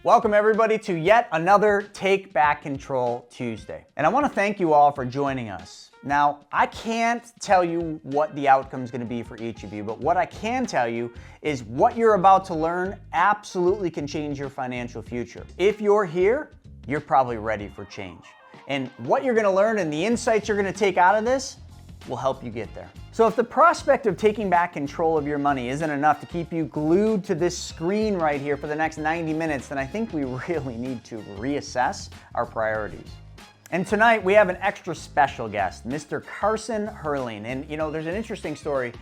Welcome everybody to yet another Take Back Control Tuesday. And I want to thank you all for joining us. Now, I can't tell you what the outcome is going to be for each of you, but what I can tell you is what you're about to learn absolutely can change your financial future. If you're here, you're probably ready for change. And what you're going to learn and the insights you're going to take out of this will help you get there. So if the prospect of taking back control of your money isn't enough to keep you glued to this screen right here for the next 90 minutes, then I think we really need to reassess our priorities. And tonight we have an extra special guest, Mr. Carson Herein. And you know, there's an interesting story.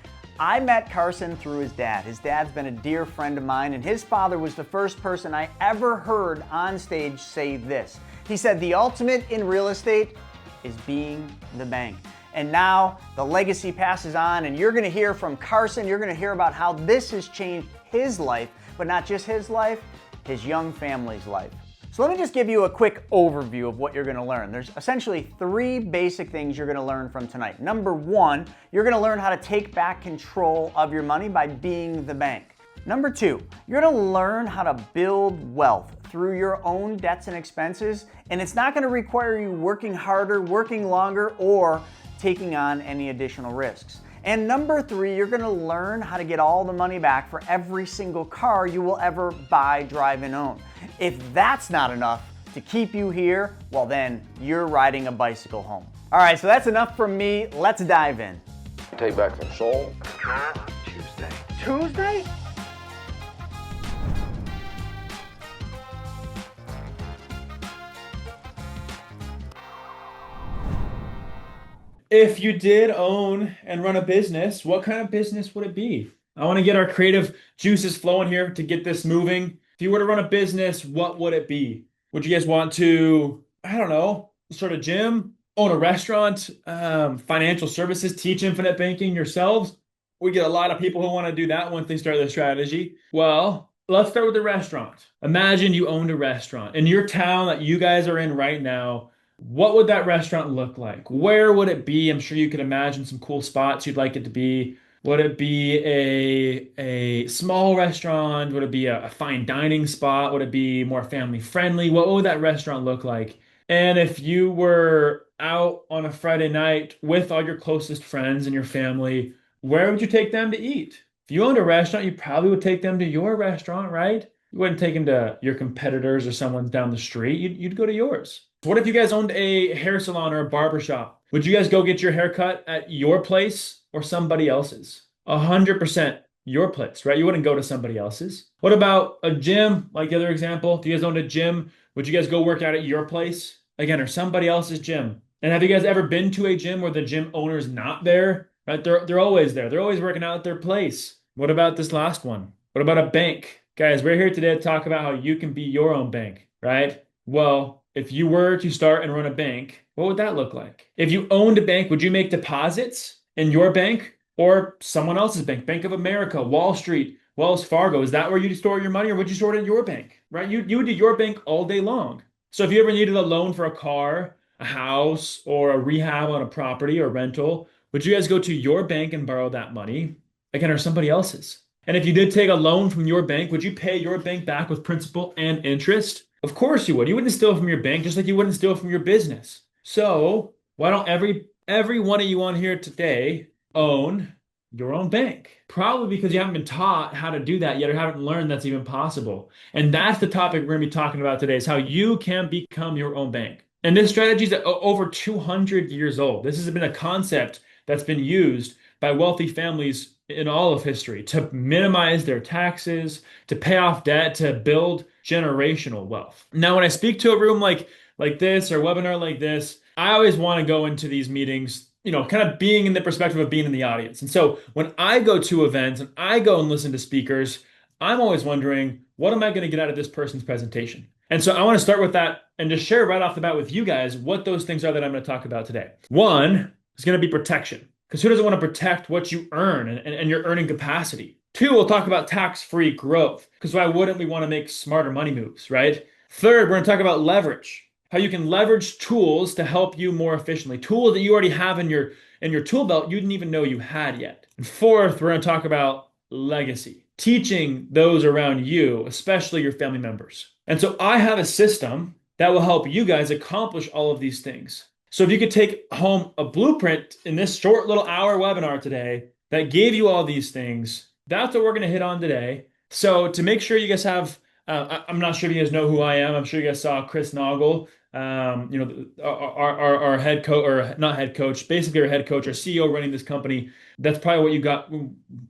I met Carson through his dad. His dad's been a dear friend of mine, and his father was the first person I ever heard on stage say this. He said, the ultimate in real estate is being the bank. And now the legacy passes on, and you're gonna hear from Carson. You're gonna hear about how this has changed his life, but not just his life, his young family's life. So let me just give you a quick overview of what you're gonna learn. There's essentially three basic things you're gonna learn from tonight. Number one, you're gonna learn how to take back control of your money by being the bank. Number two, you're gonna learn how to build wealth through your own debts and expenses, and it's not gonna require you working harder, working longer, or taking on any additional risks. And number three, you're gonna learn how to get all the money back for every single car you will ever buy, drive, and own. If that's not enough to keep you here, well then, you're riding a bicycle home. All right, so that's enough from me. Let's dive in. Take back control. Tuesday? If you did own and run a business, what kind of business would it be? I want to get our creative juices flowing here to get this moving. If you were to run a business, what would it be? Would you guys want to, I don't know, start a gym, own a restaurant, financial services, teach infinite banking yourselves? We get a lot of people who want to do that once they start their strategy. Well, let's start with the restaurant. Imagine you owned a restaurant in your town that you guys are in right now. What would that restaurant look like? Where would it be? I'm sure you could imagine some cool spots you'd like it to be. Would it be a small restaurant? Would it be a fine dining spot? Would it be more family friendly? What would that restaurant look like? And if you were out on a Friday night with all your closest friends and your family, where would you take them to eat? If you owned a restaurant, you probably would take them to your restaurant, right? You wouldn't take them to your competitors or someone down the street. You'd go to yours. What if you guys owned a hair salon or a barber shop? Would you guys go get your hair cut at your place or somebody else's? 100% your place, right? You wouldn't go to somebody else's. What about a gym, like the other example? If you guys owned a gym, would you guys go work out at your place? Again, or somebody else's gym? And have you guys ever been to a gym where the gym owner's not there? Right? They're always there. They're always working out at their place. What about this last one? What about a bank? Guys, we're here today to talk about how you can be your own bank, right? Well, if you were to start and run a bank, what would that look like? If you owned a bank, would you make deposits in your bank or someone else's bank? Bank of America, Wall Street, Wells Fargo. Is that where you store your money, or would you store it in your bank, right? You would do your bank all day long. So if you ever needed a loan for a car, a house, or a rehab on a property or rental, would you guys go to your bank and borrow that money? Again, or somebody else's? And if you did take a loan from your bank, would you pay your bank back with principal and interest? Of course you would. You wouldn't steal from your bank, just like you wouldn't steal from your business. So why don't every one of you on here today own your own bank? Probably because you haven't been taught how to do that yet, or haven't learned that's even possible. And that's the topic we're going to be talking about today, is how you can become your own bank. And this strategy is over 200 years old. This has been a concept that's been used by wealthy families in all of history to minimize their taxes, to pay off debt, to build generational wealth. Now, when I speak to a room like this or a webinar like this, I always want to go into these meetings, kind of being in the perspective of being in the audience. And so when I go to events and I go and listen to speakers, I'm always wondering, what am I going to get out of this person's presentation? And so I want to start with that and just share right off the bat with you guys what those things are that I'm going to talk about today. One is going to be protection. Because who doesn't want to protect what you earn and your earning capacity? Two, we'll talk about tax-free growth. Because why wouldn't we want to make smarter money moves, right? Third, we're going to talk about leverage. How you can leverage tools to help you more efficiently. Tools that you already have in your tool belt you didn't even know you had yet. And fourth, we're going to talk about legacy. Teaching those around you, especially your family members. And so I have a system that will help you guys accomplish all of these things. So if you could take home a blueprint in this short little hour webinar today that gave you all these things, that's what we're going to hit on today. So to make sure you guys have, I'm not sure if you guys know who I am. I'm sure you guys saw Chris Naugle, our head coach, or not head coach, basically our head coach, our CEO running this company. That's probably what you got,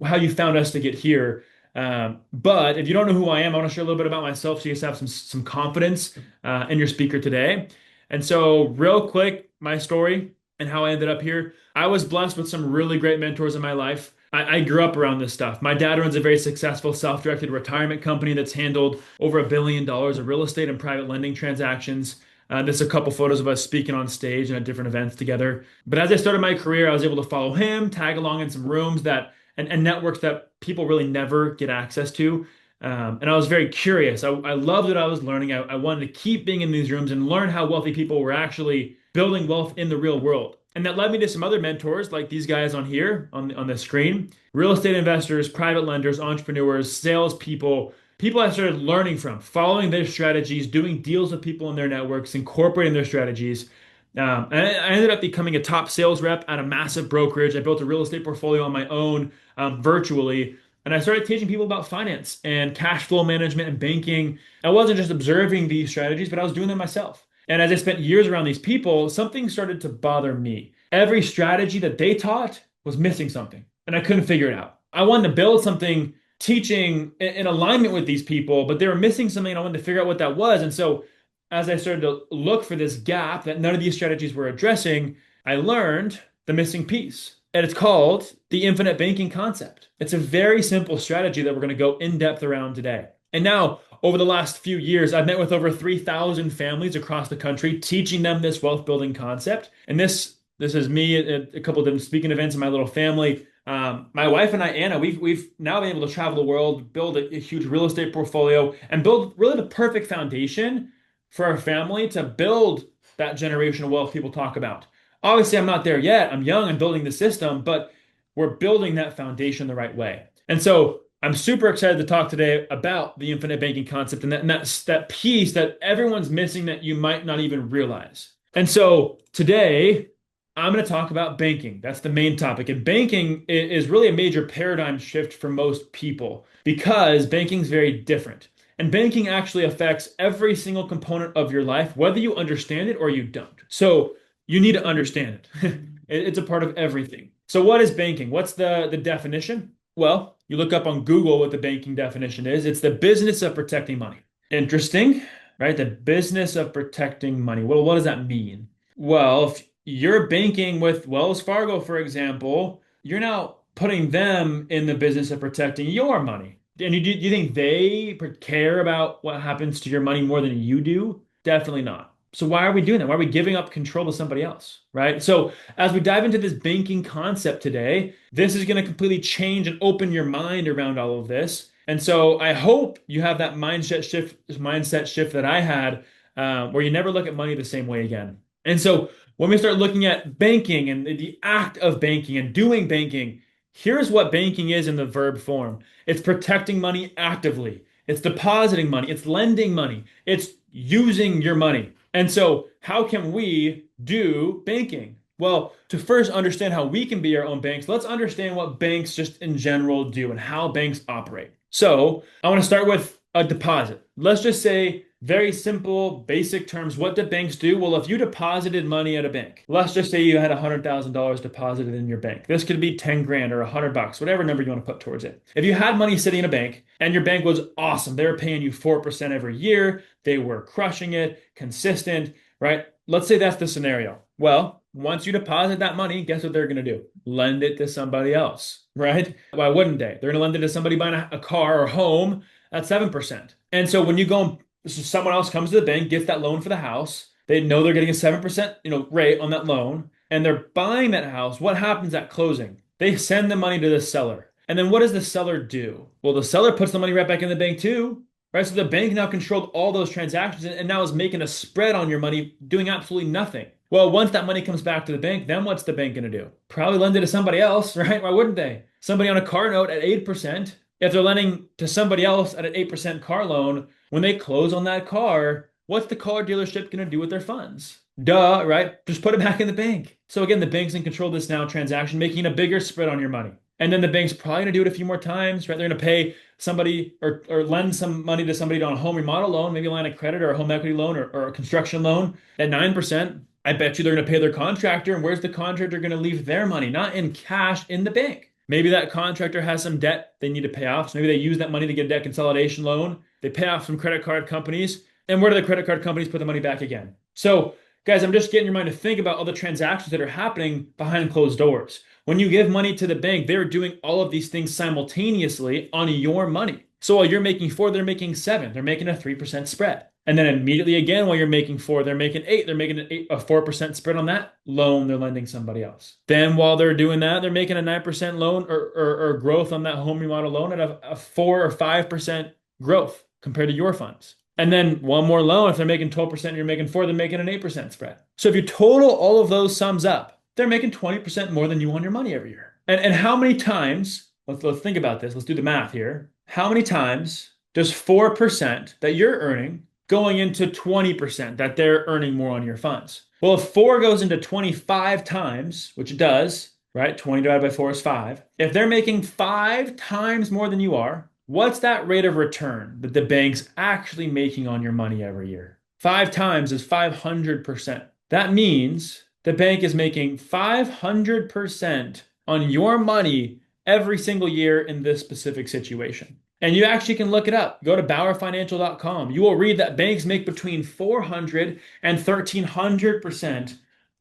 how you found us to get here. But if you don't know who I am, I want to share a little bit about myself so you guys have some confidence in your speaker today. And so real quick, my story and how I ended up here. I was blessed with some really great mentors in my life. I grew up around this stuff. My dad runs a very successful self-directed retirement company that's handled over $1 billion of real estate and private lending transactions. There's a couple photos of us speaking on stage and at different events together. But as I started my career, I was able to follow him, tag along in some rooms that and networks that people really never get access to. And I was very curious. I loved what I was learning. I wanted to keep being in these rooms and learn how wealthy people were actually building wealth in the real world. And that led me to some other mentors like these guys on here on the screen, real estate investors, private lenders, entrepreneurs, salespeople, people I started learning from, following their strategies, doing deals with people in their networks, incorporating their strategies. And I ended up becoming a top sales rep at a massive brokerage. I built a real estate portfolio on my own virtually. And I started teaching people about finance and cash flow management and banking. I wasn't just observing these strategies, but I was doing them myself. And as I spent years around these people, something started to bother me. Every strategy that they taught was missing something, and I couldn't figure it out. I wanted to build something teaching in alignment with these people, but they were missing something, and I wanted to figure out what that was. And so as I started to look for this gap that none of these strategies were addressing, I learned the missing piece. And it's called the infinite banking concept. It's a very simple strategy that we're going to go in depth around today. And now, over the last few years, I've met with over 3,000 families across the country, teaching them this wealth building concept. And this is me at a couple of different speaking events in my little family. My wife and I, Anna, we've now been able to travel the world, build a huge real estate portfolio, and build really the perfect foundation for our family to build that generational wealth people talk about. Obviously, I'm not there yet. I'm young, I'm building the system, but we're building that foundation the right way. And so I'm super excited to talk today about the infinite banking concept and that piece that everyone's missing that you might not even realize. And so today, I'm going to talk about banking. That's the main topic. And banking is really a major paradigm shift for most people because banking is very different. And banking actually affects every single component of your life, whether you understand it or you don't. So you need to understand it. It's a part of everything. So what is banking? What's the definition? Well, you look up on Google what the banking definition is. It's the business of protecting money. Interesting, right? The business of protecting money. Well, what does that mean? Well, if you're banking with Wells Fargo, for example, you're now putting them in the business of protecting your money. And do you think they care about what happens to your money more than you do? Definitely not. So why are we doing that? Why are we giving up control to somebody else, right? So as we dive into this banking concept today, this is going to completely change and open your mind around all of this. And so I hope you have that mindset shift that I had, where you never look at money the same way again. And so when we start looking at banking and the act of banking and doing banking, here's what banking is in the verb form. It's protecting money actively. It's depositing money. It's lending money. It's using your money. And so how can we do banking? Well, to first understand how we can be our own banks, let's understand what banks just in general do and how banks operate. So I want to start with a deposit. Let's just say very simple, basic terms. What do banks do? Well, if you deposited money at a bank, let's just say you had $100,000 deposited in your bank. This could be 10 grand or $100, whatever number you want to put towards it. If you had money sitting in a bank and your bank was awesome, they were paying you 4% every year, they were crushing it, consistent, right? Let's say that's the scenario. Well, once you deposit that money, guess what they're going to do? Lend it to somebody else, right? Why wouldn't they? They're going to lend it to somebody buying a car or home at 7%. And so when you go, so someone else comes to the bank, gets that loan for the house. They know they're getting a 7%, rate on that loan, and they're buying that house. What happens at closing? They send the money to the seller. And then what does the seller do? Well, the seller puts the money right back in the bank too, right? So the bank now controlled all those transactions and now is making a spread on your money, doing absolutely nothing. Well, once that money comes back to the bank, then what's the bank going to do? Probably lend it to somebody else, right? Why wouldn't they? Somebody on a car note at 8%, If they're lending to somebody else at an 8% car loan, when they close on that car, what's the car dealership going to do with their funds? Duh, right? Just put it back in the bank. So again, the bank's in control of this now transaction, making a bigger spread on your money. And then the bank's probably going to do it a few more times, right? They're going to pay somebody or lend some money to somebody on a home remodel loan, maybe a line of credit or a home equity loan or a construction loan at 9%. I bet you they're going to pay their contractor. And where's the contractor going to leave their money? Not in cash, in the bank. Maybe that contractor has some debt they need to pay off. So maybe they use that money to get a debt consolidation loan. They pay off some credit card companies. And where do the credit card companies put the money back again? So guys, I'm just getting your mind to think about all the transactions that are happening behind closed doors. When you give money to the bank, they're doing all of these things simultaneously on your money. So while you're making 4, they're making 7. They're making a 3% spread. And then immediately again, while you're making 4, they're making 8. They're making a 4% spread on that loan they're lending somebody else. Then while they're doing that, they're making a 9% loan or growth on that home remodel loan at a 4 or 5% growth compared to your funds. And then one more loan, if they're making 12% and you're making 4, they're making an 8% spread. So if you total all of those sums up, they're making 20% more than you on your money every year. And how many times, let's think about this, let's do the math here. How many times does 4% that you're earning going into 20% that they're earning more on your funds? Well, if 4 goes into 25 times, which it does, right? 20 divided by 4 is 5. If they're making 5 times more than you are, what's that rate of return that the bank's actually making on your money every year? 5 times is 500%. That means the bank is making 500% on your money every single year in this specific situation. And you actually can look it up. Go to BauerFinancial.com. You will read that banks make between 400 and 1,300%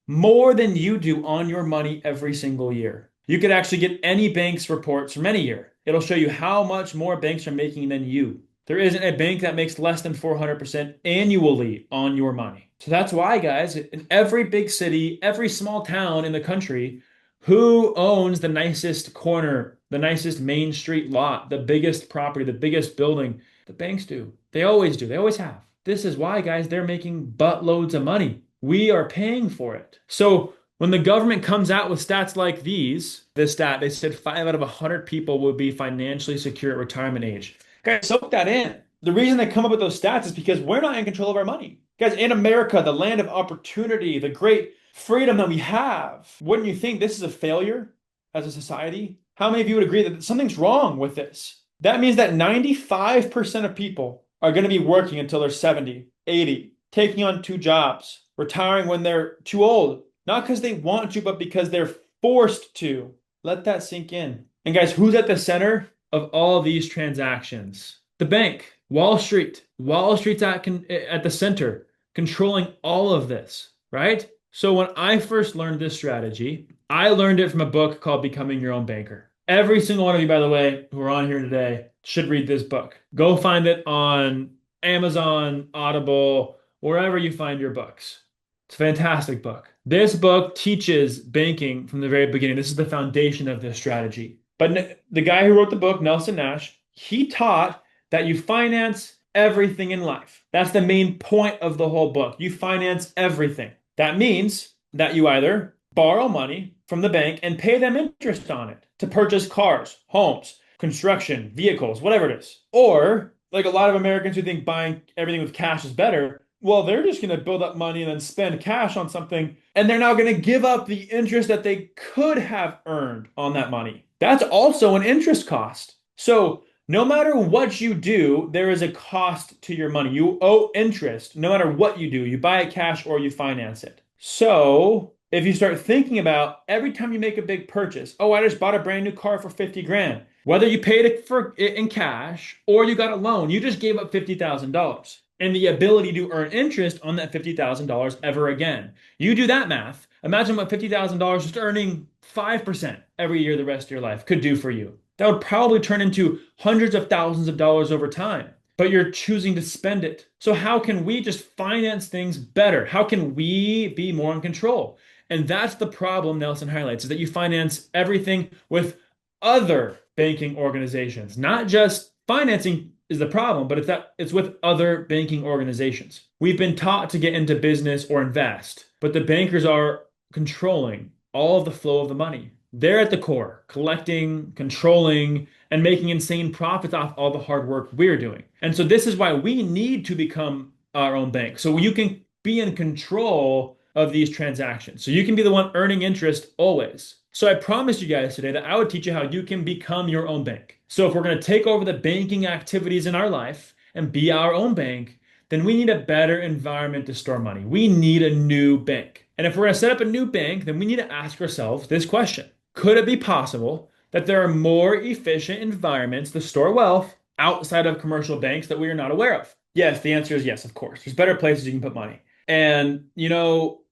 more than you do on your money every single year. You could actually get any bank's reports from any year. It'll show you how much more banks are making than you. There isn't a bank that makes less than 400% annually on your money. So that's why, guys, in every big city, every small town in the country, who owns the nicest corner, the nicest main street lot, the biggest property, the biggest building? The banks do. They always do. They always have. This is why, guys, they're making buttloads of money. We are paying for it. So when the government comes out with stats like this stat, they said 5 out of 100 people will be financially secure at retirement age. Guys, soak that in. The reason they come up with those stats is because we're not in control of our money. Guys, in America, the land of opportunity, the great freedom that we have, wouldn't you think this is a failure as a society? How many of you would agree that something's wrong with this? That means that 95% of people are going to be working until they're 70, 80, taking on 2 jobs, retiring when they're too old, not because they want to, but because they're forced to. Let that sink in. And guys, who's at the center of all these transactions? The bank, Wall Street. Wall Street's at the center, controlling all of this, right? So when I first learned this strategy, I learned it from a book called Becoming Your Own Banker. Every single one of you, by the way, who are on here today should read this book. Go find it on Amazon, Audible, wherever you find your books. It's a fantastic book. This book teaches banking from the very beginning. This is the foundation of this strategy. But the guy who wrote the book, Nelson Nash, he taught that you finance everything in life. That's the main point of the whole book. You finance everything. That means that you either borrow money from the bank and pay them interest on it to purchase cars, homes, construction, vehicles, whatever it is. Or, like a lot of Americans who think buying everything with cash is better, well, they're just going to build up money and then spend cash on something, and they're now going to give up the interest that they could have earned on that money. That's also an interest cost. So no matter what you do, there is a cost to your money. You owe interest no matter what you do. You buy it cash or you finance it. So if you start thinking about every time you make a big purchase, oh, I just bought a brand new car for 50 grand. Whether you paid it in cash or you got a loan, you just gave up $50,000 and the ability to earn interest on that $50,000 ever again. You do that math. Imagine what $50,000 just earning 5% every year the rest of your life could do for you. That would probably turn into hundreds of thousands of dollars over time, but you're choosing to spend it. So how can we just finance things better? How can we be more in control? And that's the problem Nelson highlights, is that you finance everything with other banking organizations. Not just financing is the problem, but it's with other banking organizations. We've been taught to get into business or invest, but the bankers are controlling all of the flow of the money. They're at the core, collecting, controlling, and making insane profits off all the hard work we're doing. And so this is why we need to become our own bank. So you can be in control of these transactions. So you can be the one earning interest always. So I promised you guys today that I would teach you how you can become your own bank. So if we're going to take over the banking activities in our life and be our own bank, then we need a better environment to store money. We need a new bank. And if we're going to set up a new bank, then we need to ask ourselves this question. Could it be possible that there are more efficient environments to store wealth outside of commercial banks that we are not aware of? Yes, the answer is yes, of course. There's better places you can put money. And,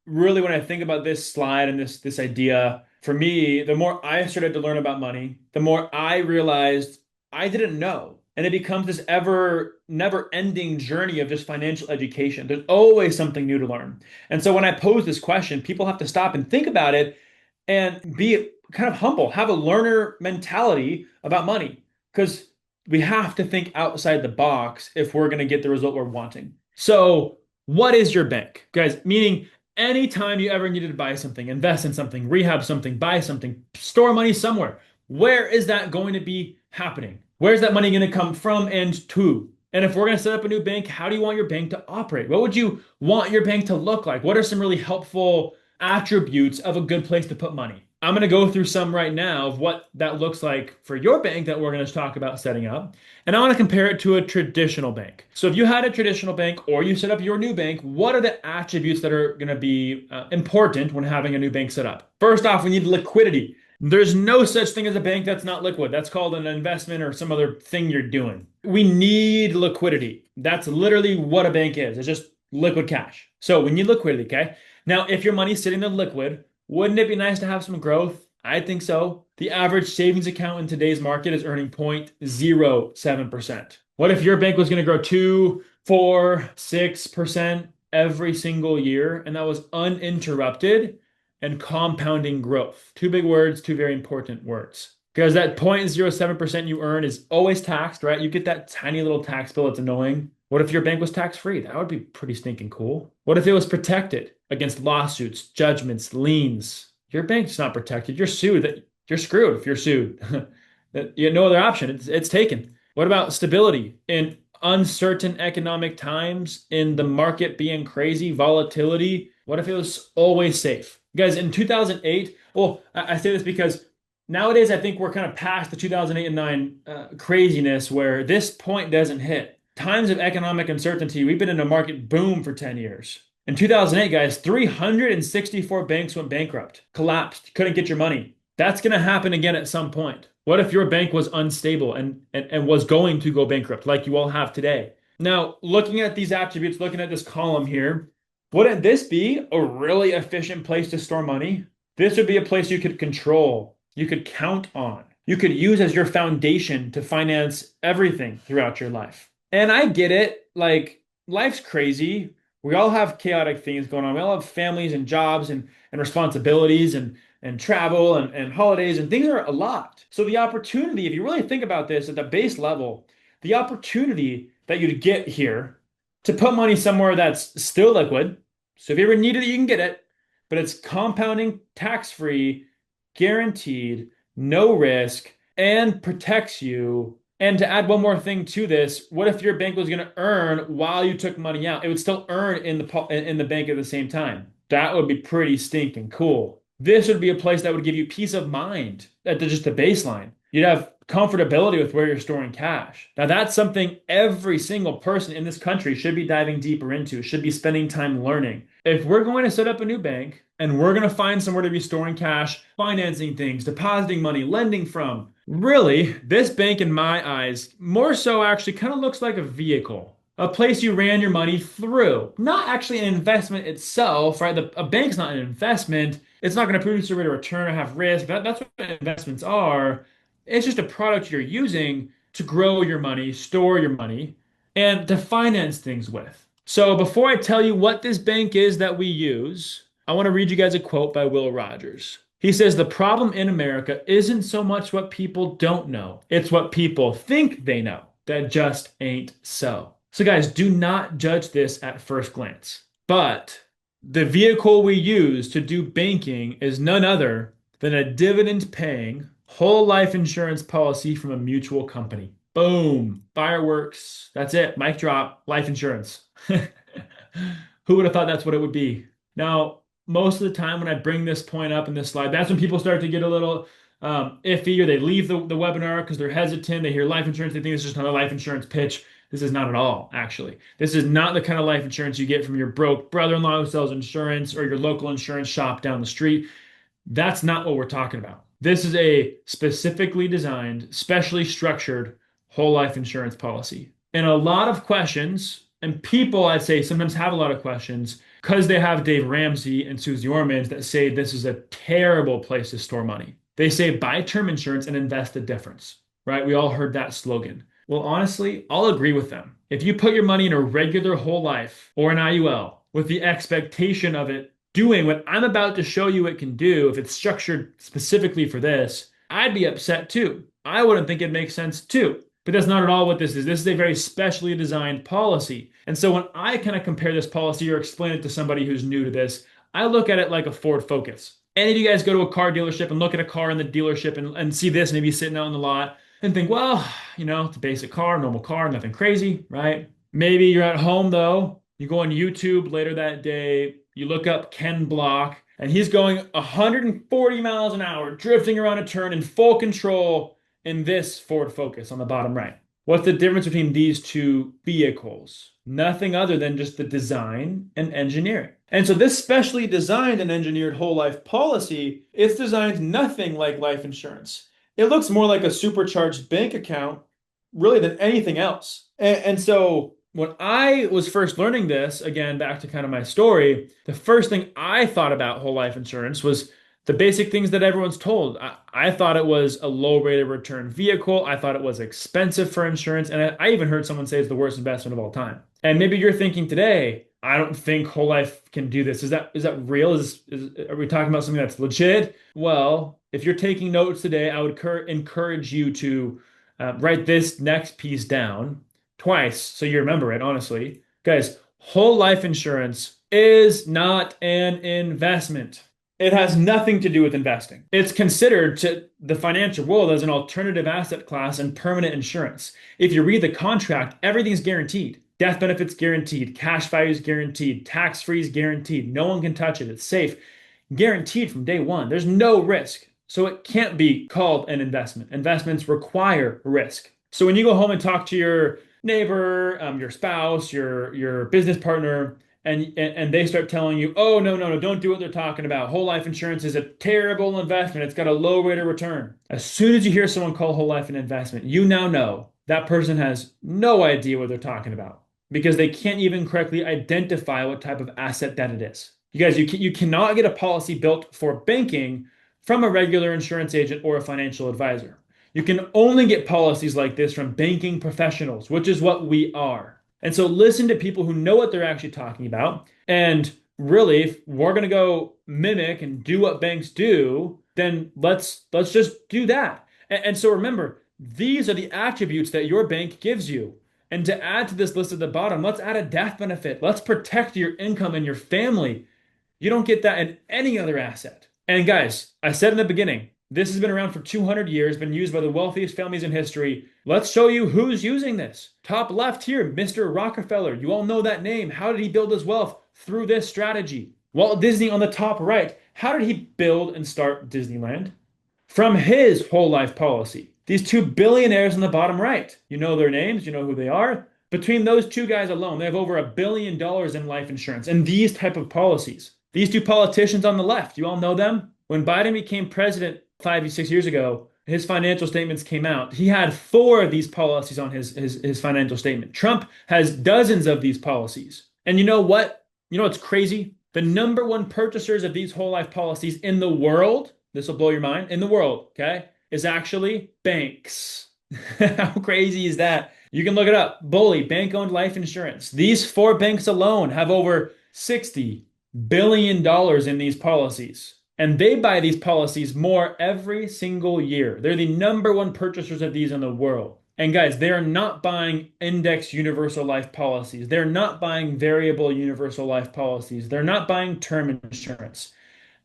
really when I think about this slide and this idea, for me, the more I started to learn about money, the more I realized I didn't know. And it becomes this never-ending journey of just financial education. There's always something new to learn. And so when I pose this question, people have to stop and think about it and be kind of humble, have a learner mentality about money, because we have to think outside the box if we're going to get the result we're wanting. So what is your bank? Guys, meaning anytime you ever needed to buy something, invest in something, rehab something, buy something, store money somewhere, where is that going to be happening? Where's that money going to come from and to? And if we're going to set up a new bank, how do you want your bank to operate? What would you want your bank to look like? What are some really helpful attributes of a good place to put money? I'm going to go through some right now of what that looks like for your bank that we're going to talk about setting up. And I want to compare it to a traditional bank. So if you had a traditional bank or you set up your new bank, what are the attributes that are going to be important when having a new bank set up? First off, we need liquidity. There's no such thing as a bank that's not liquid. That's called an investment or some other thing you're doing. We need liquidity. That's literally what a bank is. It's just liquid cash. So we need liquidity, okay? Now, if your money's sitting there liquid, wouldn't it be nice to have some growth? I think so. The average savings account in today's market is earning 0.07%. What if your bank was going to grow 2, 4, 6% every single year, and that was uninterrupted and compounding growth? Two big words, two very important words. Because that 0.07% you earn is always taxed, right? You get that tiny little tax bill that's annoying. What if your bank was tax-free? That would be pretty stinking cool. What if it was protected against lawsuits, judgments, liens? Your bank's not protected. You're sued. You're screwed if you're sued. You have no other option. It's taken. What about stability in uncertain economic times, in the market being crazy, volatility? What if it was always safe? Guys, in 2008, well, I say this because nowadays I think we're kind of past the 2008 and 9 craziness where this point doesn't hit. Times of economic uncertainty, we've been in a market boom for 10 years. In 2008, guys, 364 banks went bankrupt, collapsed, couldn't get your money. That's going to happen again at some point. What if your bank was unstable and was going to go bankrupt like you all have today? Now, looking at these attributes, looking at this column here, wouldn't this be a really efficient place to store money? This would be a place you could control, you could count on, you could use as your foundation to finance everything throughout your life. And I get it, like life's crazy. We all have chaotic things going on. We all have families and jobs and responsibilities and travel and holidays, and things are a lot. So the opportunity, if you really think about this at the base level, the opportunity that you'd get here to put money somewhere that's still liquid. So if you ever needed it, you can get it, but it's compounding, tax-free, guaranteed, no risk, and protects you. And to add one more thing to this, what if your bank was going to earn while you took money out? It would still earn in the bank at the same time. That would be pretty stinking cool. This would be a place that would give you peace of mind at just the baseline. You'd have comfortability with where you're storing cash. Now, that's something every single person in this country should be diving deeper into, should be spending time learning. If we're going to set up a new bank and we're going to find somewhere to be storing cash, financing things, depositing money, lending from, really, this bank in my eyes, more so actually kind of looks like a vehicle. A place you ran your money through. Not actually an investment itself, right? A bank's not an investment. It's not going to produce a rate of return or have risk. That's what investments are. It's just a product you're using to grow your money, store your money, and to finance things with. So before I tell you what this bank is that we use, I want to read you guys a quote by Will Rogers. He says, "The problem in America isn't so much what people don't know. It's what people think they know that just ain't so." So guys, do not judge this at first glance. But the vehicle we use to do banking is none other than a dividend paying whole life insurance policy from a mutual company. Boom, fireworks. That's it. Mic drop, life insurance. Who would have thought that's what it would be? Now, most of the time when I bring this point up in this slide, that's when people start to get a little iffy, or they leave the webinar because they're hesitant. They hear life insurance, they think it's just another life insurance pitch. This is not at all, actually. This is not the kind of life insurance you get from your broke brother-in-law who sells insurance or your local insurance shop down the street. That's not what we're talking about. This is a specifically designed, specially structured whole life insurance policy. And a lot of questions, and people, I'd say, sometimes have a lot of questions because they have Dave Ramsey and Susie Ormans that say this is a terrible place to store money. They say buy term insurance and invest the difference, right? We all heard that slogan. Well, honestly, I'll agree with them. If you put your money in a regular whole life or an IUL with the expectation of it doing what I'm about to show you it can do, if it's structured specifically for this, I'd be upset too. I wouldn't think it makes sense too. But that's not at all what this is. This is a very specially designed policy. And so when I kind of compare this policy or explain it to somebody who's new to this, I look at it like a Ford Focus. Any of you guys go to a car dealership and look at a car in the dealership and see this maybe sitting out in the lot and think, well, it's a basic car, normal car, nothing crazy, right? Maybe you're at home though. You go on YouTube later that day, you look up Ken Block, and he's going 140 miles an hour, drifting around a turn in full control in this Ford Focus on the bottom right. What's the difference between these two vehicles? Nothing other than just the design and engineering. And so this specially designed and engineered whole life policy, it's designed nothing like life insurance. It looks more like a supercharged bank account, really, than anything else. And so when I was first learning this, again, back to kind of my story, the first thing I thought about whole life insurance was the basic things that everyone's told. I thought it was a low rate of return vehicle. I thought it was expensive for insurance. And I even heard someone say it's the worst investment of all time. And maybe you're thinking today, I don't think whole life can do this. Is that real? Are we talking about something that's legit? Well, if you're taking notes today, I would encourage you to write this next piece down twice so you remember it, honestly. Guys, whole life insurance is not an investment. It has nothing to do with investing. It's considered to the financial world as an alternative asset class and permanent insurance. If you read the contract, everything's guaranteed. Death benefits guaranteed, cash values guaranteed, tax-free is guaranteed. No one can touch it. It's safe. Guaranteed from day one. There's no risk. So it can't be called an investment. Investments require risk. So when you go home and talk to your neighbor, your spouse, your business partner, and they start telling you, oh, no, don't do what they're talking about. Whole life insurance is a terrible investment. It's got a low rate of return. As soon as you hear someone call whole life an investment, you now know that person has no idea what they're talking about because they can't even correctly identify what type of asset that it is. You guys, you cannot get a policy built for banking from a regular insurance agent or a financial advisor. You can only get policies like this from banking professionals, which is what we are. And so listen to people who know what they're actually talking about. And really, if we're going to go mimic and do what banks do, then let's just do that. And so remember, these are the attributes that your bank gives you. And to add to this list at the bottom, let's add a death benefit. Let's protect your income and your family. You don't get that in any other asset. And guys, I said in the beginning, this has been around for 200 years, been used by the wealthiest families in history. Let's show you who's using this. Top left here, Mr. Rockefeller. You all know that name. How did he build his wealth? Through this strategy. Walt Disney on the top right. How did he build and start Disneyland? From his whole life policy. These two billionaires on the bottom right. You know their names, you know who they are. Between those two guys alone, they have over $1 billion in life insurance and these type of policies. These two politicians on the left, you all know them? When Biden became president 5-6 years ago, his financial statements came out. He had 4 of these policies on his financial statement. Trump has dozens of these policies. And you know what? You know what's crazy? The number one purchasers of these whole life policies in the world, this will blow your mind, in the world, okay, is actually banks. How crazy is that? You can look it up. Bully, bank-owned life insurance. These 4 banks alone have over $60 billion in these policies. And they buy these policies more every single year. They're the number one purchasers of these in the world. And guys, they are not buying index universal life policies. They're not buying variable universal life policies. They're not buying term insurance.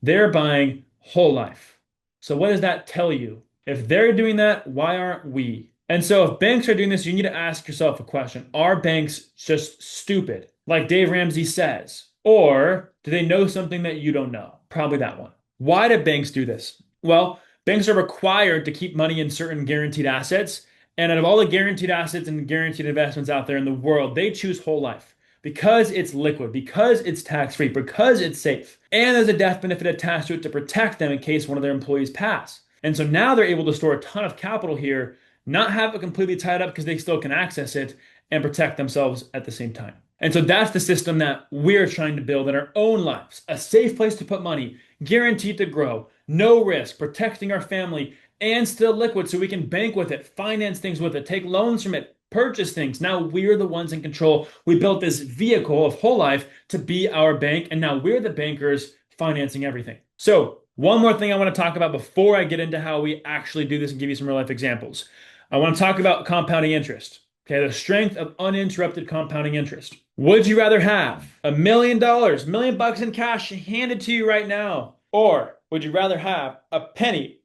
They're buying whole life. So what does that tell you? If they're doing that, why aren't we? And so if banks are doing this, you need to ask yourself a question. Are banks just stupid, like Dave Ramsey says? Or do they know something that you don't know? Probably that one. Why do banks do this? Well, banks are required to keep money in certain guaranteed assets. And out of all the guaranteed assets and guaranteed investments out there in the world, they choose whole life because it's liquid, because it's tax-free, because it's safe. And there's a death benefit attached to it to protect them in case one of their employees pass. And so now they're able to store a ton of capital here, not have it completely tied up because they still can access it and protect themselves at the same time. And so that's the system that we're trying to build in our own lives. A safe place to put money, guaranteed to grow, no risk, protecting our family, and still liquid so we can bank with it, finance things with it, take loans from it, purchase things. Now we're the ones in control. We built this vehicle of whole life to be our bank, and now we're the bankers financing everything. So one more thing I want to talk about before I get into how we actually do this and give you some real life examples. I want to talk about compounding interest. Okay, the strength of uninterrupted compounding interest. Would you rather have $1 million, $1 million in cash handed to you right now? Or would you rather have a penny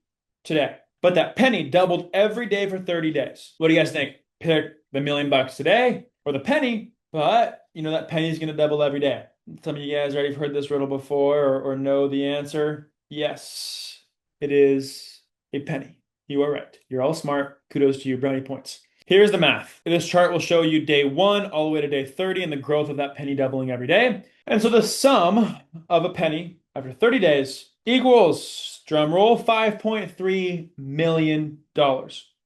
today, but that penny doubled every day for 30 days? What do you guys think? Pick the $1 million today or the penny, but that penny is going to double every day. Some of you guys already heard this riddle before or know the answer. Yes, it is a penny. You are right. You're all smart. Kudos to you. Brownie points. Here's the math. This chart will show you day 1 all the way to day 30 and the growth of that penny doubling every day. And so the sum of a penny after 30 days equals, drum roll, $5.3 million.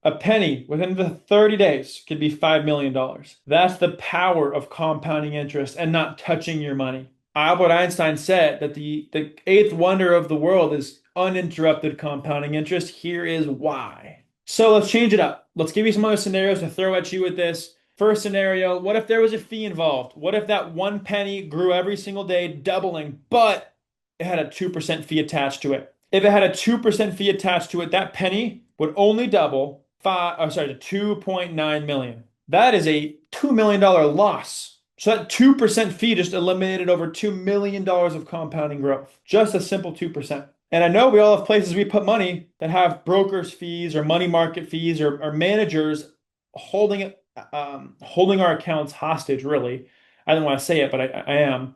A penny within the 30 days could be $5 million. That's the power of compounding interest and not touching your money. Albert Einstein said that the eighth wonder of the world is uninterrupted compounding interest. Here is why. So let's change it up. Let's give you some other scenarios to throw at you with this. First scenario, what if there was a fee involved? What if that one penny grew every single day, doubling, but it had a 2% fee attached to it? If it had a 2% fee attached to it, that penny would only double to 2.9 million. That is a $2 million loss. So that 2% fee just eliminated over $2 million of compounding growth. Just a simple 2%. And I know we all have places we put money that have brokers fees or money market fees or managers holding our accounts hostage, really. I don't want to say it, but I am.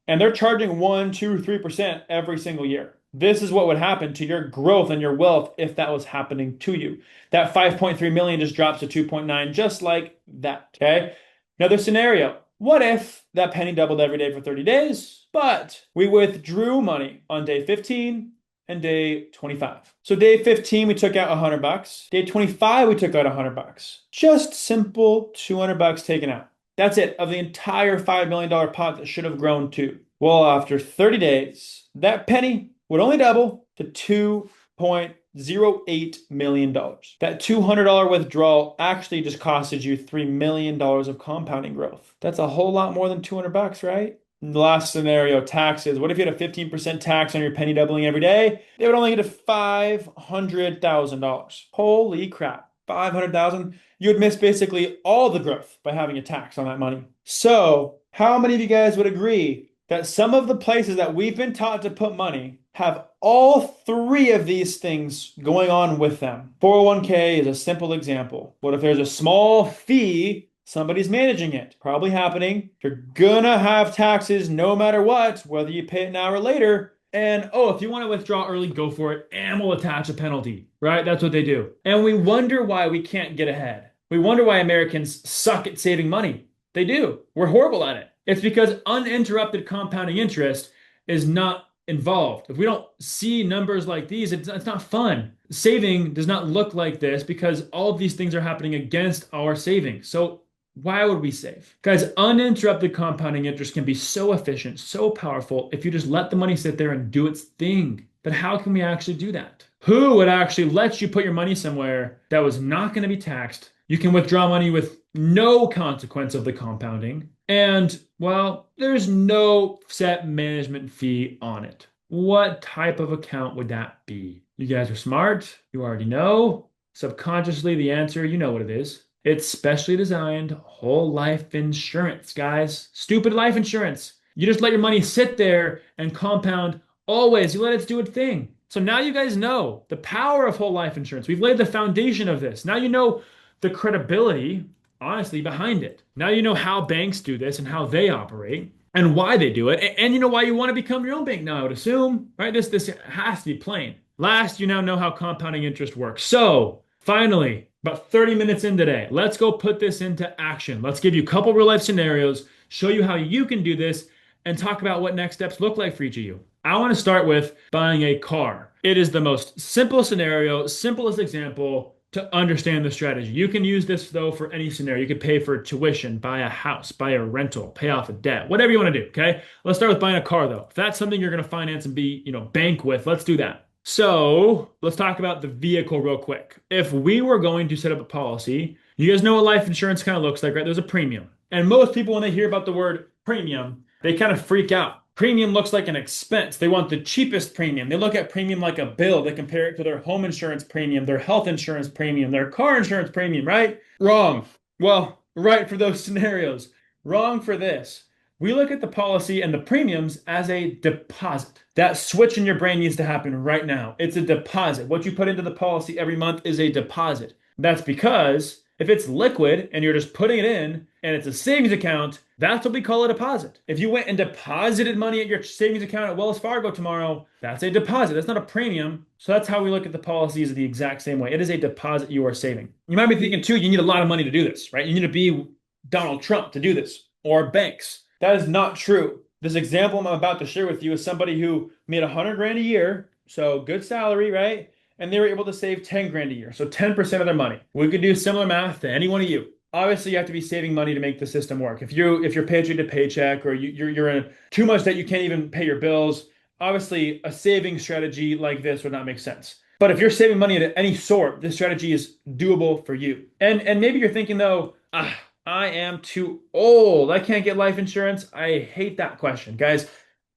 And they're charging 1, 2, 3% every single year. This is what would happen to your growth and your wealth if that was happening to you. That 5.3 million just drops to 2.9, just like that, okay? Another scenario. What if that penny doubled every day for 30 days, but we withdrew money on day 15 and day 25? So day 15, we took out $100. Day 25, we took out $100. Just simple $200 taken out. That's it, of the entire $5 million pot that should have grown to. Well, after 30 days, that penny would only double to $2.08 million. That $200 withdrawal actually just costed you $3 million of compounding growth. That's a whole lot more than $200, right? The last scenario, taxes. What if you had a 15% tax on your penny doubling every day? They would only get to $500,000. Holy crap, $500,000. You would miss basically all the growth by having a tax on that money. So how many of you guys would agree that some of the places that we've been taught to put money have all three of these things going on with them? 401k is a simple example. What if there's a small fee? Somebody's managing it. Probably happening. You're gonna have taxes no matter what, whether you pay it now or later. And if you want to withdraw early, go for it. And we'll attach a penalty, right? That's what they do. And we wonder why we can't get ahead. We wonder why Americans suck at saving money. They do. We're horrible at it. It's because uninterrupted compounding interest is not involved. If we don't see numbers like these, it's not fun. Saving does not look like this because all of these things are happening against our savings. So why would we save? Guys, uninterrupted compounding interest can be so efficient, so powerful if you just let the money sit there and do its thing. But how can we actually do that? Who would actually let you put your money somewhere that was not going to be taxed? You can withdraw money with no consequence of the compounding. And, well, there's no set management fee on it. What type of account would that be? You guys are smart. You already know. Subconsciously, the answer, you know what it is. It's specially designed whole life insurance, guys. Stupid life insurance. You just let your money sit there and compound always. You let it do its thing. So now you guys know the power of whole life insurance. We've laid the foundation of this. Now you know the credibility, honestly, behind it. Now you know how banks do this and how they operate and why they do it. And you know why you want to become your own bank now, I would assume, right? This has to be plain. Last, you now know how compounding interest works. So finally, about 30 minutes in today, let's go put this into action. Let's give you a couple real life scenarios, show you how you can do this, and talk about what next steps look like for each of you. I want to start with buying a car. It is the most simple scenario, simplest example to understand the strategy. You can use this though for any scenario. You could pay for tuition, buy a house, buy a rental, pay off a debt, whatever you want to do. Okay. Let's start with buying a car though. If that's something you're going to finance and be, bank with, let's do that. So let's talk about the vehicle real quick. If we were going to set up a policy, you guys know what life insurance kind of looks like, right? There's a premium. And most people, when they hear about the word premium, they kind of freak out. Premium looks like an expense. They want the cheapest premium. They look at premium like a bill. They compare it to their home insurance premium, their health insurance premium, their car insurance premium, right? Wrong. Well, right for those scenarios. Wrong for this. We look at the policy and the premiums as a deposit. That switch in your brain needs to happen right now. It's a deposit. What you put into the policy every month is a deposit. That's because if it's liquid and you're just putting it in and it's a savings account, that's what we call a deposit. If you went and deposited money at your savings account at Wells Fargo tomorrow, that's a deposit. That's not a premium. So that's how we look at the policies the exact same way. It is a deposit you are saving. You might be thinking too, you need a lot of money to do this, right? You need to be Donald Trump to do this, or banks. That is not true. This example I'm about to share with you is somebody who made 100 grand a year, so good salary, right? And they were able to save 10 grand a year, so 10% of their money. We could do similar math to any one of you. Obviously, you have to be saving money to make the system work. If you're paycheck to paycheck, or you're in too much that you can't even pay your bills, obviously a saving strategy like this would not make sense. But if you're saving money of any sort, this strategy is doable for you. And maybe you're thinking though, I am too old. I can't get life insurance. I hate that question. Guys,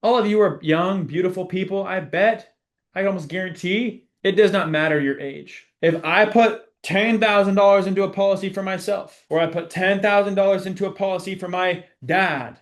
all of you are young, beautiful people. I bet, I can almost guarantee, it does not matter your age. If I put $10,000 into a policy for myself, or I put $10,000 into a policy for my dad,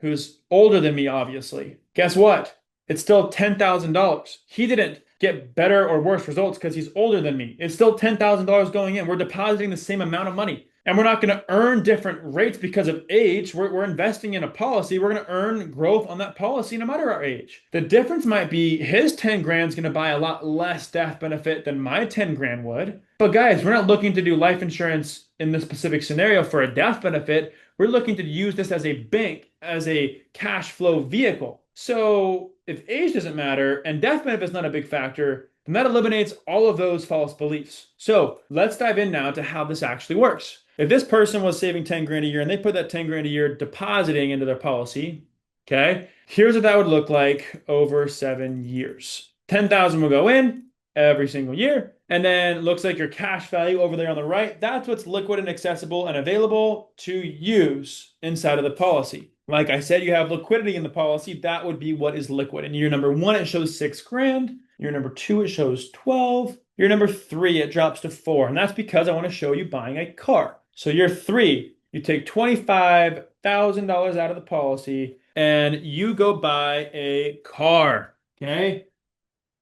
who's older than me, obviously, guess what? It's still $10,000. He didn't get better or worse results because he's older than me. It's still $10,000 going in. We're depositing the same amount of money. And we're not going to earn different rates because of age. We're investing in a policy. We're going to earn growth on that policy no matter our age. The difference might be his 10 grand is going to buy a lot less death benefit than my 10 grand would. But guys, we're not looking to do life insurance in this specific scenario for a death benefit. We're looking to use this as a bank, as a cash flow vehicle. So if age doesn't matter and death benefit is not a big factor, then that eliminates all of those false beliefs. So let's dive in now to how this actually works. If this person was saving 10 grand a year and they put that 10 grand a year depositing into their policy, okay, here's what that would look like over 7 years. 10,000 will go in every single year. And then it looks like your cash value over there on the right, that's what's liquid and accessible and available to use inside of the policy. Like I said, you have liquidity in the policy. That would be what is liquid. In year number 1, it shows 6 grand. Year number 2, it shows 12. Year number 3, it drops to 4. And that's because I want to show you buying a car. So year 3, you take $25,000 out of the policy and you go buy a car. Okay.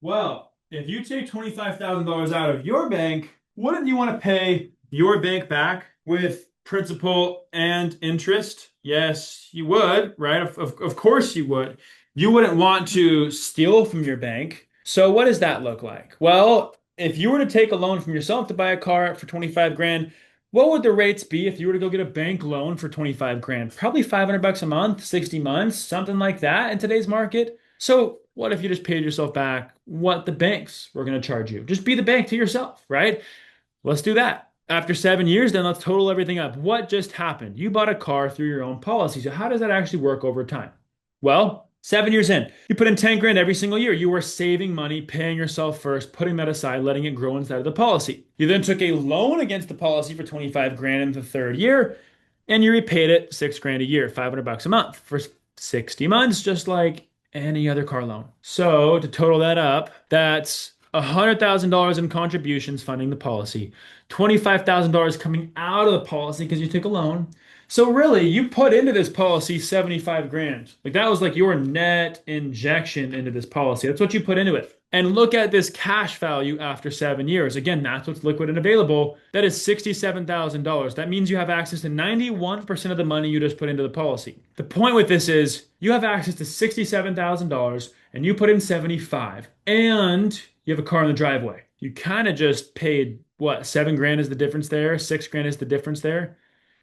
Well, if you take $25,000 out of your bank, wouldn't you want to pay your bank back with principal and interest? Yes, you would, right? Of course you would. You wouldn't want to steal from your bank. So what does that look like? Well, if you were to take a loan from yourself to buy a car for 25 grand, what would the rates be if you were to go get a bank loan for 25 grand? Probably $500 a month, 60 months, something like that in today's market. So what if you just paid yourself back what the banks were going to charge you? Just be the bank to yourself, right? Let's do that. After 7 years, then let's total everything up. What just happened? You bought a car through your own policy. So how does that actually work over time? Well, 7 years in, you put in 10 grand every single year. You were saving money, paying yourself first, putting that aside, letting it grow inside of the policy. You then took a loan against the policy for 25 grand in the 3rd year, and you repaid it 6 grand a year, $500 a month for 60 months, just like any other car loan. So to total that up, that's $100,000 in contributions funding the policy, $25,000 coming out of the policy because you took a loan, So really, you put into this policy 75 grand. Like that was like your net injection into this policy. That's what you put into it. And look at this cash value after 7 years. Again, that's what's liquid and available. That is $67,000. That means you have access to 91% of the money you just put into the policy. The point with this is you have access to $67,000 and you put in 75 and you have a car in the driveway. You kind of just paid what, 7 grand is the difference there? 6 grand is the difference there.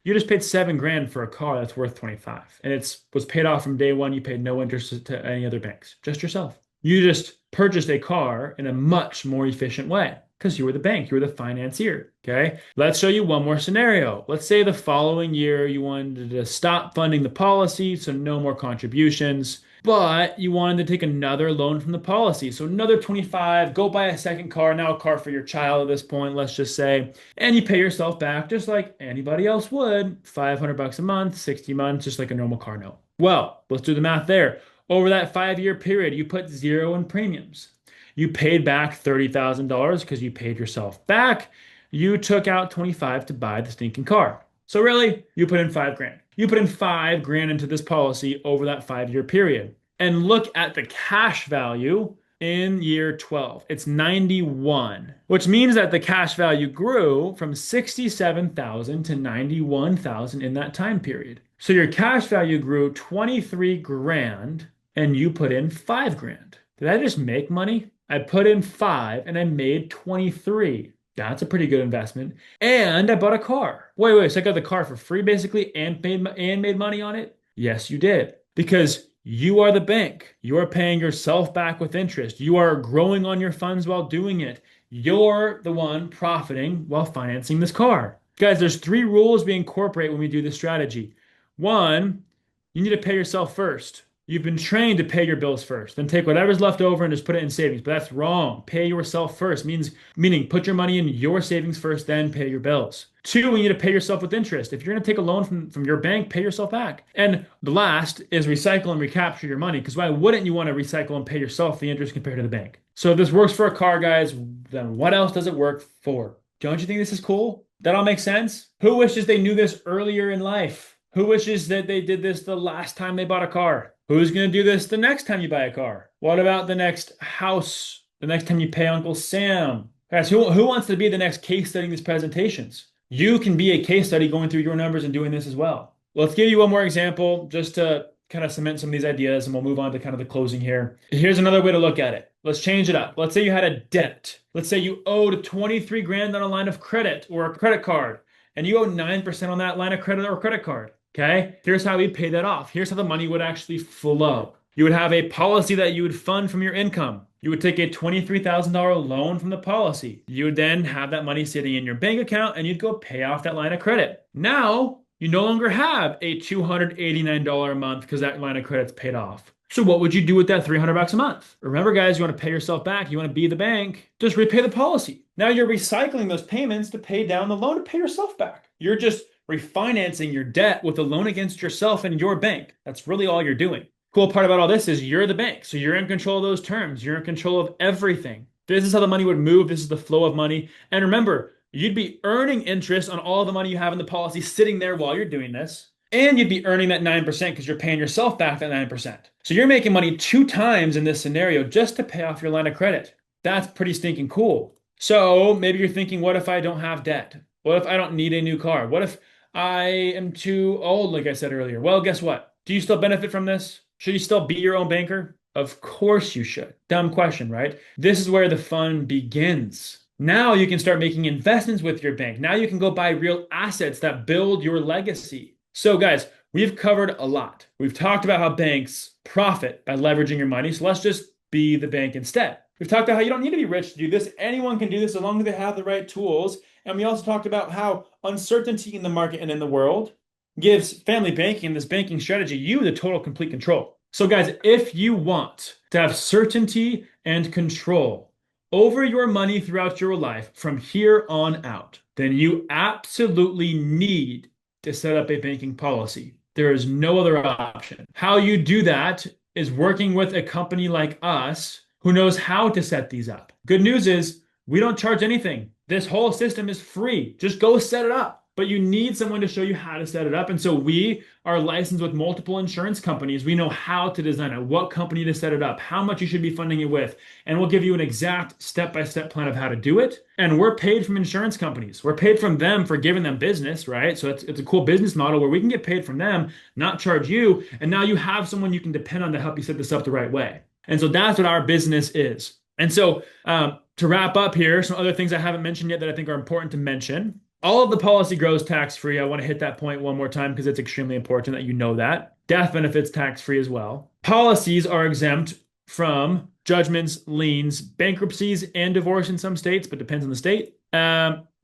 You just paid 7 grand for a car that's worth 25, and it was paid off from day one. You paid no interest to any other banks, just yourself. You just purchased a car in a much more efficient way because you were the bank, you were the financier. Okay. Let's show you one more scenario. Let's say the following year you wanted to stop funding the policy, so no more contributions, but you wanted to take another loan from the policy. So another 25, go buy a second car, now a car for your child at this point, let's just say, and you pay yourself back just like anybody else would, $500 a month, 60 months, just like a normal car note. Well, let's do the math there. Over that 5-year period, you put 0 in premiums. You paid back $30,000 because you paid yourself back. You took out 25 to buy the stinking car. So really, you put in 5 grand. You put in 5 grand into this policy over that 5-year period. And look at the cash value in year 12. It's 91, which means that the cash value grew from 67,000 to 91,000 in that time period. So your cash value grew 23 grand and you put in 5 grand. Did I just make money? I put in 5 and I made 23. That's a pretty good investment. And I bought a car. Wait, so I got the car for free basically and made money on it? Yes, you did. Because you are the bank. You are paying yourself back with interest. You are growing on your funds while doing it. You're the one profiting while financing this car. Guys, there's 3 rules we incorporate when we do this strategy. 1, you need to pay yourself first. You've been trained to pay your bills first, then take whatever's left over and just put it in savings. But that's wrong. Pay yourself first meaning put your money in your savings first, then pay your bills. 2, you need to pay yourself with interest. If you're going to take a loan from your bank, pay yourself back. And the last is recycle and recapture your money. Because why wouldn't you want to recycle and pay yourself the interest compared to the bank? So if this works for a car, guys, then what else does it work for? Don't you think this is cool? That all makes sense? Who wishes they knew this earlier in life? Who wishes that they did this the last time they bought a car? Who's going to do this the next time you buy a car? What about the next house? The next time you pay Uncle Sam? Guys, who wants to be the next case study in these presentations? You can be a case study going through your numbers and doing this as well. Let's give you one more example just to kind of cement some of these ideas, and we'll move on to kind of the closing here. Here's another way to look at it. Let's change it up. Let's say you had a debt. Let's say you owed 23 grand on a line of credit or a credit card, and you owe 9% on that line of credit or credit card. Okay, here's how we'd pay that off. Here's how the money would actually flow. You would have a policy that you would fund from your income. You would take a $23,000 loan from the policy. You would then have that money sitting in your bank account and you'd go pay off that line of credit. Now, you no longer have a $289 a month because that line of credit's paid off. So what would you do with that $300 a month? Remember, guys, you want to pay yourself back. You want to be the bank. Just repay the policy. Now you're recycling those payments to pay down the loan to pay yourself back. You're just refinancing your debt with a loan against yourself and your bank. That's really all you're doing. Cool part about all this is you're the bank. So you're in control of those terms. You're in control of everything. This is how the money would move. This is the flow of money. And remember, you'd be earning interest on all the money you have in the policy sitting there while you're doing this. And you'd be earning that 9% because you're paying yourself back that 9%. So you're making money 2 times in this scenario just to pay off your line of credit. That's pretty stinking cool. So maybe you're thinking, what if I don't have debt? What if I don't need a new car? What if I am too old, like I said earlier? Well, guess what? Do you still benefit from this? Should you still be your own banker? Of course you should. Dumb question, right? This is where the fun begins. Now you can start making investments with your bank. Now you can go buy real assets that build your legacy. So guys, we've covered a lot. We've talked about how banks profit by leveraging your money. So let's just be the bank instead. We've talked about how you don't need to be rich to do this. Anyone can do this as long as they have the right tools. And we also talked about how uncertainty in the market and in the world gives family banking, this banking strategy, you the total complete control. So guys, if you want to have certainty and control over your money throughout your life from here on out, then you absolutely need to set up a banking policy. There is no other option. How you do that is working with a company like us who knows how to set these up. Good news is we don't charge anything. This whole system is free. Just go set it up. but you need someone to show you how to set it up. And so we are licensed with multiple insurance companies. We know how to design it, what company to set it up, how much you should be funding it with, and we'll give you an exact step-by-step plan of how to do it. And we're paid from insurance companies. We're paid from them for giving them business, right? So it's a cool business model where we can get paid from them, not charge you. And now you have someone you can depend on to help you set this up the right way. And so that's what our business is. And so to wrap up here, some other things I haven't mentioned yet that I think are important to mention. All of the policy grows tax-free. I want to hit that point one more time because it's extremely important that you know that. Death benefits tax-free as well. Policies are exempt from judgments, liens, bankruptcies, and divorce in some states, but depends on the state.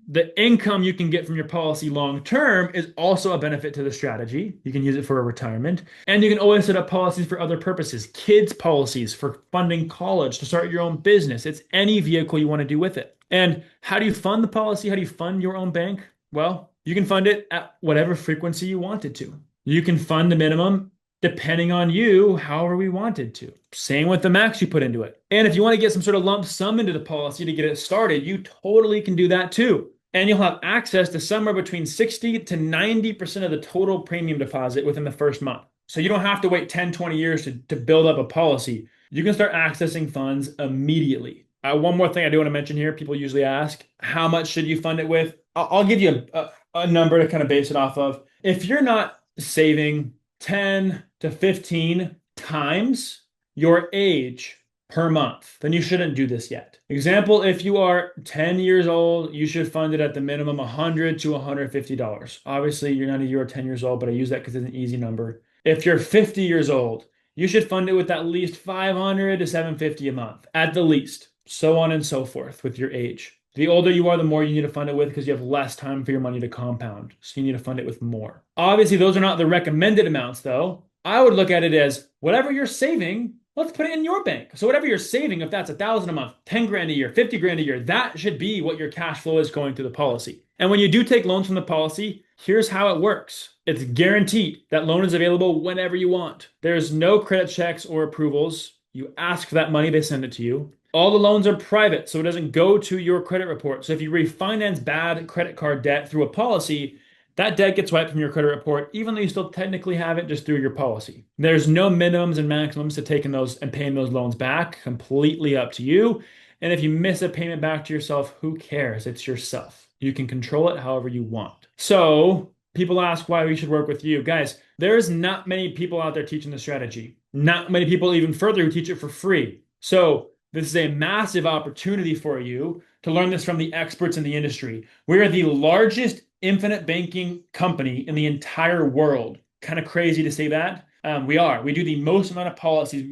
The income you can get from your policy long-term is also a benefit to the strategy. You can use it for a retirement. And you can always set up policies for other purposes. Kids policies for funding college, to start your own business. It's any vehicle you want to do with it. And how do you fund the policy? How do you fund your own bank? Well, you can fund it at whatever frequency you wanted to. You can fund the minimum depending on you, however we wanted to. Same with the max you put into it. And if you want to get some sort of lump sum into the policy to get it started, you totally can do that too. And you'll have access to somewhere between 60 to 90% of the total premium deposit within the first month. So you don't have to wait 10, 20 years to build up a policy. You can start accessing funds immediately. One more thing I do want to mention here. People usually ask, how much should you fund it with? I'll give you a number to kind of base it off of. If you're not saving 10 to 15 times your age per month, then you shouldn't do this yet. Example, if you are 10 years old, you should fund it at the minimum $100 to $150. Obviously, you're not a year or 10 years old, but I use that because it's an easy number. If you're 50 years old, you should fund it with at least $500 to $750 a month, at the least. So on and so forth with your age. The older you are, the more you need to fund it with because you have less time for your money to compound. So you need to fund it with more. Obviously, those are not the recommended amounts though. I would look at it as whatever you're saving, let's put it in your bank. So whatever you're saving, if that's $1,000 a month, 10 grand a year, 50 grand a year, that should be what your cash flow is going through the policy. And when you do take loans from the policy, here's how it works. It's guaranteed that loan is available whenever you want. There's no credit checks or approvals. You ask for that money, they send it to you. All the loans are private, so it doesn't go to your credit report. So if you refinance bad credit card debt through a policy, that debt gets wiped from your credit report, even though you still technically have it just through your policy. There's no minimums and maximums to taking those and paying those loans back, completely up to you. And if you miss a payment back to yourself, who cares? It's yourself. You can control it however you want. So people ask why we should work with you. Guys, there's not many people out there teaching the strategy. Not many people even further who teach it for free. So this is a massive opportunity for you to learn this from the experts in the industry. We are the largest infinite banking company in the entire world. Kind of crazy to say that. We are. We do the most amount of policies.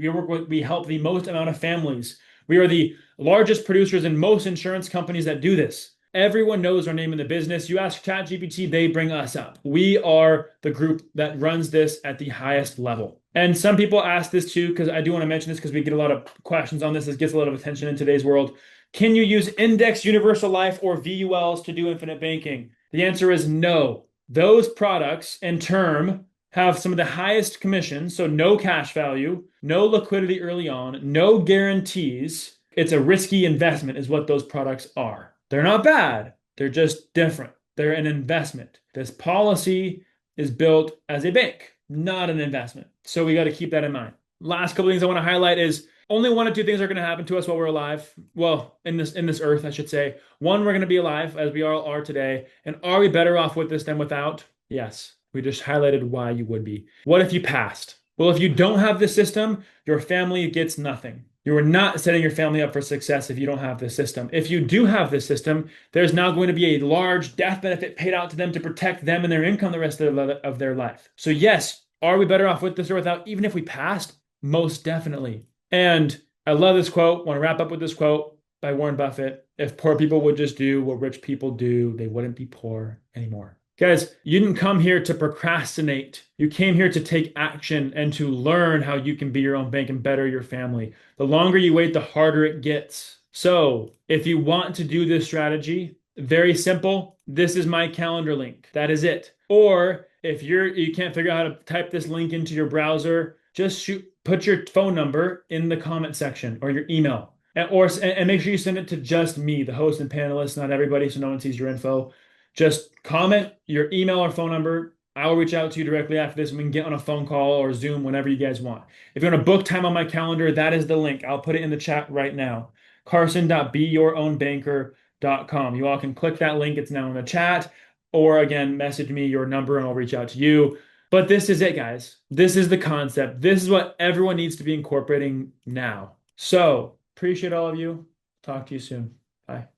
We help the most amount of families. We are the largest producers in most insurance companies that do this. Everyone knows our name in the business. You ask ChatGPT, they bring us up. We are the group that runs this at the highest level. And some people ask this too, because I do want to mention this because we get a lot of questions on this. This gets a lot of attention in today's world. Can you use index universal life or VULs to do infinite banking? The answer is no. Those products in term have some of the highest commissions, so no cash value, no liquidity early on, no guarantees. It's a risky investment is what those products are. They're not bad. They're just different. They're an investment. This policy is built as a bank, not an investment. So we got to keep that in mind. Last couple things I want to highlight is only one or two things are going to happen to us while we're alive. Well, in this earth, I should say. One, we're going to be alive as we all are today. And are we better off with this than without? Yes. We just highlighted why you would be. What if you passed? Well, if you don't have this system, your family gets nothing. You are not setting your family up for success if you don't have this system. If you do have this system, there's now going to be a large death benefit paid out to them to protect them and their income the rest of their life. So yes, are we better off with this or without? Even if we passed, most definitely. And I love this quote. I want to wrap up with this quote by Warren Buffett. If poor people would just do what rich people do, they wouldn't be poor anymore. Guys, you didn't come here to procrastinate. You came here to take action and to learn how you can be your own bank and better your family. The longer you wait, the harder it gets. So if you want to do this strategy, very simple. This is my calendar link. That is it. Or if you can't figure out how to type this link into your browser, just put your phone number in the comment section or your email. And make sure you send it to just me, the host and panelists, not everybody, so no one sees your info. Just comment your email or phone number. I will reach out to you directly after this and we can get on a phone call or Zoom whenever you guys want. If you want to book time on my calendar, that is the link. I'll put it in the chat right now. Carson.beyourownbanker.com. You all can click that link. It's now in the chat. Or again, message me your number and I'll reach out to you. But this is it, guys. This is the concept. This is what everyone needs to be incorporating now. So appreciate all of you. Talk to you soon. Bye.